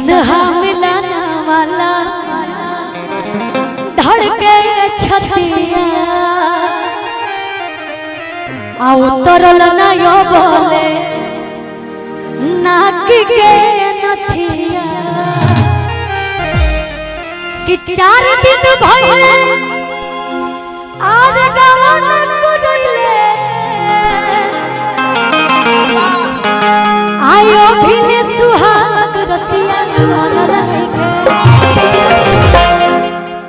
तन्हा मिलाना वाला धड़के छतिया आओ तरल ना यो बोले नाक के नथिया कि 4 दिन भइले आज गावन कुरइले आयो भिने सुहाग रतिया मनर नहीं।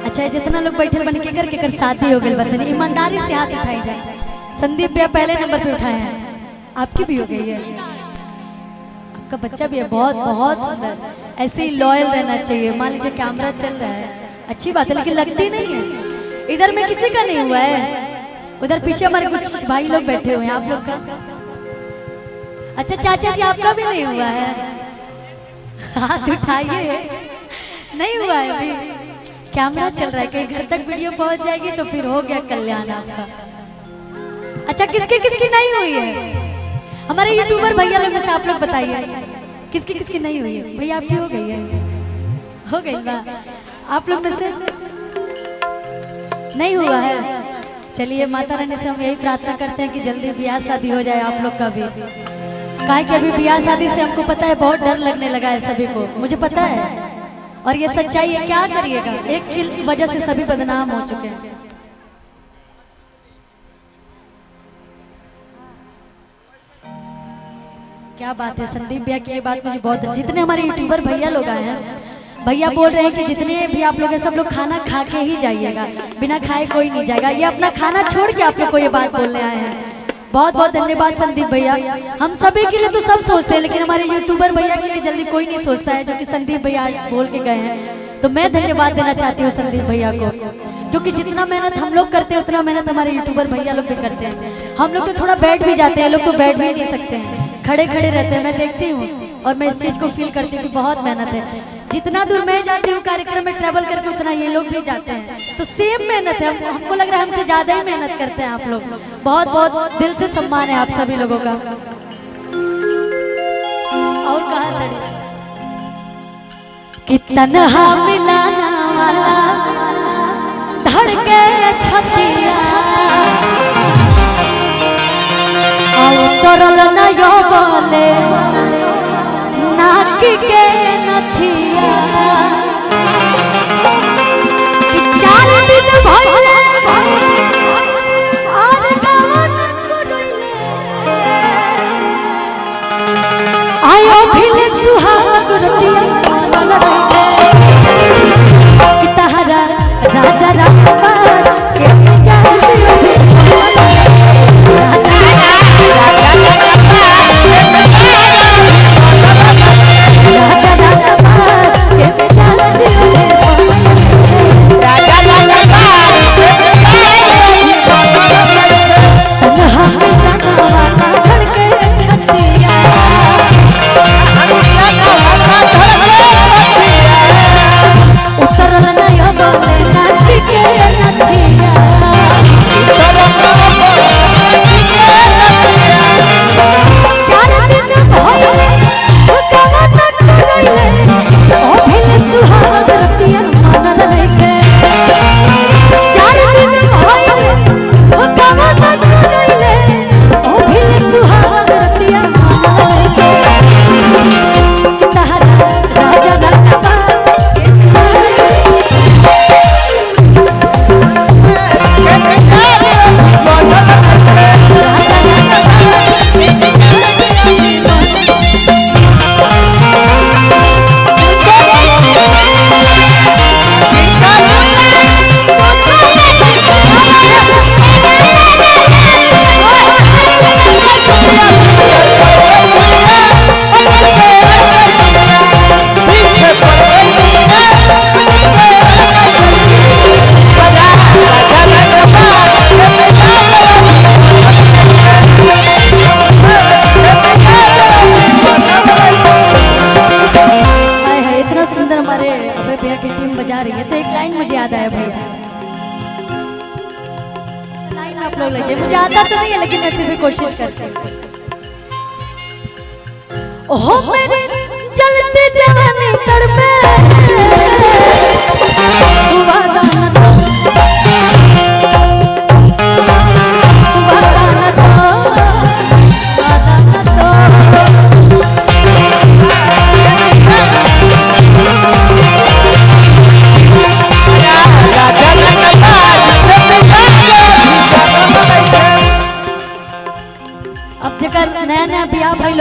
अच्छा जितना लोग बैठे बन के कर शादी हो गई बताने ईमानदारी से हाथ उठाई जाए। संदीप भैया पहले नंबर पे उठाए हैं, आपकी भी हो गई है, आपका बच्चा भी है बहुत बहुत सुंदर। ऐसे ही लॉयल रहना चाहिए। मान लीजिए कैमरा चल रहा है अच्छी बात है लेकिन लगती नहीं है। इधर में किसी का नहीं हुआ है, उधर पीछे हमारे कुछ भाई लोग बैठे हुए हैं, आप लोग का। अच्छा चाचा जी आपका भी नहीं हुआ है, हाथ उठाइए। नहीं हुआ है अभी, कैमरा चल रहा है, कहीं घर तक वीडियो पहुंच जाएगी तो फिर हो गया कल्याण आपका। अच्छा किसकी किसकी नहीं हुई है हमारे यूट्यूबर भैया लोग में से आप लोग बताइए किसकी किसकी नहीं हुई है। भैया आपकी हो गई है, हो गई वाह। आप लोग में से नहीं हुआ है, चलिए माता रानी से हम यही प्रार्थना करते हैं कि जल्दी ब्याह शादी हो जाए आप लोग का भी। काहे कि अभी ब्याह शादी से हमको पता है बहुत डर लगने लगा है सभी को, मुझे पता है और ये सच्चाई है। क्या करिएगा, एक की वजह से सभी बदनाम हो चुके हैं। क्या बात है संदीप भैया की ये बात मुझे बहुत, जितने हमारे यूट्यूबर भैया लोग आए हैं, भैया बोल रहे हैं कि जितने भी आप लोग हैं सब लोग खाना खा के ही जाइएगा, बिना खाए कोई नहीं जाएगा। ये अपना खाना छोड़ के आप लोग को ये बात बोलने आए हैं। बहुत बहुत धन्यवाद संदीप भैया। हम सभी के लिए तो सब सोचते हैं लेकिन हमारे यूट्यूबर भैया के लिए जल्दी कोई नहीं सोचता है, जो कि संदीप भैया आज बोल के गए हैं। तो मैं धन्यवाद देना चाहती हूँ संदीप भैया को, क्योंकि जितना मेहनत हम लोग करते हैं उतना मेहनत हमारे यूट्यूबर भैया लोग भी करते हैं। हम लोग तो थोड़ा बैठ भी जाते हैं, लोग तो बैठ भी नहीं सकते हैं, खड़े खड़े रहते हैं। मैं देखती हूँ और मैं इस चीज को फील करती हूँ कि बहुत मेहनत है। जितना दूर मैं जाती हूँ कार्यक्रम में ट्रैवल करके उतना ये लोग भी जाते हैं, तो सेम मेहनत है। हमको लग रहा है हमसे ज्यादा ही मेहनत करते हैं आप लोग। बहुत बहुत दिल से सम्मान है आप सभी लोगों का। और कहा लड़ी कि तन्हा मिलाना वाला धड़के छतिया आओ तरल न यो बोले नाक के नथिया कि 4 दिन भइले आज गावन कुरइले आयो भिले सुहाग रतिया मनल कि तहरा राजा राजकुमार के जान भैया की टीम बजा रही है तो एक लाइन मुझे याद आया भैया, लाइन आप लोग लीजिए। मुझे आता तो नहीं है लेकिन मैं फिर भी कोशिश करती हूँ। ओहो मेरे जलते जवानी तड़प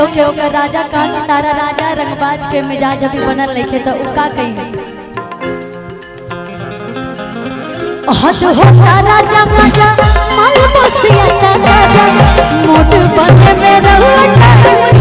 होके ओकर राजा कहा कि तारा राजा रंगबाज के मिजाज अभी बनल लिखे तो उ का कही हद होता राजा मजा माल बसिया राजा मोट बने में रहता